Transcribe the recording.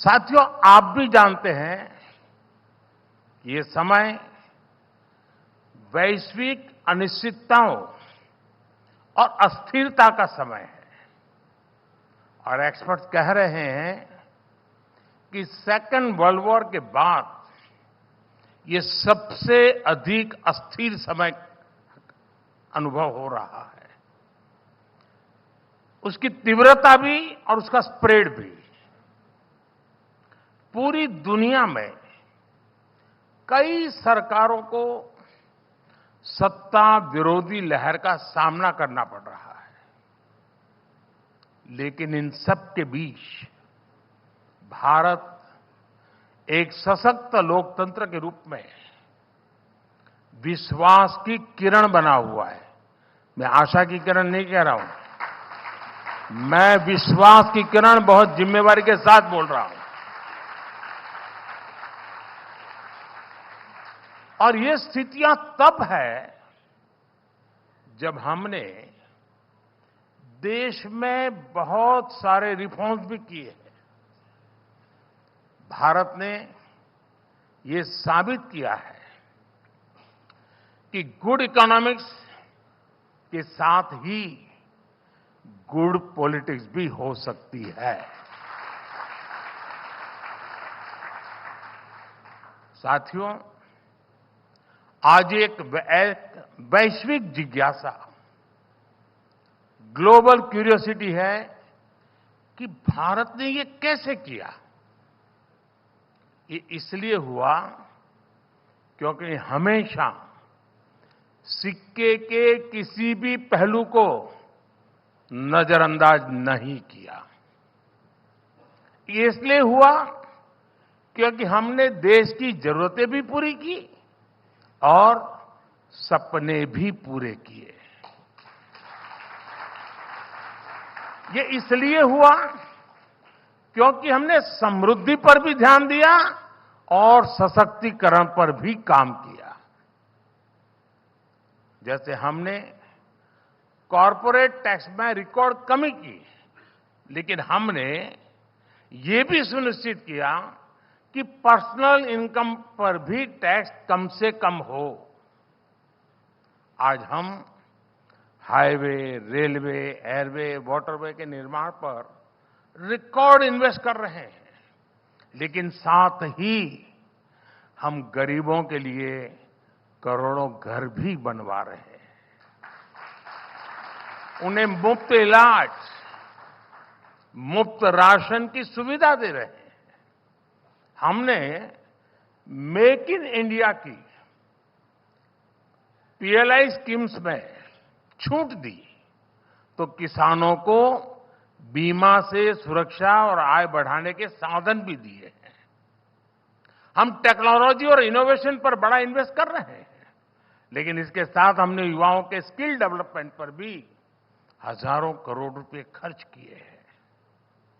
साथियों, आप भी जानते हैं कि ये समय वैश्विक अनिश्चितताओं और अस्थिरता का समय है और एक्सपर्ट्स कह रहे हैं कि सेकेंड वर्ल्ड वॉर के बाद ये सबसे अधिक अस्थिर समय अनुभव हो रहा है। उसकी तीव्रता भी और उसका स्प्रेड भी। पूरी दुनिया में कई सरकारों को सत्ता विरोधी लहर का सामना करना पड़ रहा है, लेकिन इन सब के बीच भारत एक सशक्त लोकतंत्र के रूप में विश्वास की किरण बना हुआ है। मैं आशा की किरण नहीं कह रहा हूं, मैं विश्वास की किरण बहुत जिम्मेवारी के साथ बोल रहा हूं। और ये स्थितियां तब है जब हमने देश में बहुत सारे रिफॉर्म्स भी किए हैं। भारत ने ये साबित किया है कि गुड इकोनॉमिक्स के साथ ही गुड पॉलिटिक्स भी हो सकती है। साथियों, आज एक वैश्विक जिज्ञासा, ग्लोबल क्यूरियोसिटी है कि भारत ने ये कैसे किया। ये इसलिए हुआ क्योंकि हमेशा सिक्के के किसी भी पहलू को नजरअंदाज नहीं किया। ये इसलिए हुआ क्योंकि हमने देश की जरूरतें भी पूरी की और सपने भी पूरे किए। ये इसलिए हुआ क्योंकि हमने समृद्धि पर भी ध्यान दिया और सशक्तिकरण पर भी काम किया। जैसे हमने कॉरपोरेट टैक्स में रिकॉर्ड कमी की, लेकिन हमने ये भी सुनिश्चित किया कि पर्सनल इनकम पर भी टैक्स कम से कम हो। आज हम हाईवे, रेलवे, एयरवे, वाटरवे के निर्माण पर रिकॉर्ड इन्वेस्ट कर रहे हैं, लेकिन साथ ही हम गरीबों के लिए करोड़ों घर भी बनवा रहे हैं। उन्हें मुफ्त इलाज, मुफ्त राशन की सुविधा दे रहे हैं। हमने मेक इन इंडिया की पीएलआई स्कीम्स में छूट दी तो किसानों को बीमा से सुरक्षा और आय बढ़ाने के साधन भी दिए हैं। हम टेक्नोलॉजी और इनोवेशन पर बड़ा इन्वेस्ट कर रहे हैं, लेकिन इसके साथ हमने युवाओं के स्किल डेवलपमेंट पर भी हजारों करोड़ रुपए खर्च किए हैं।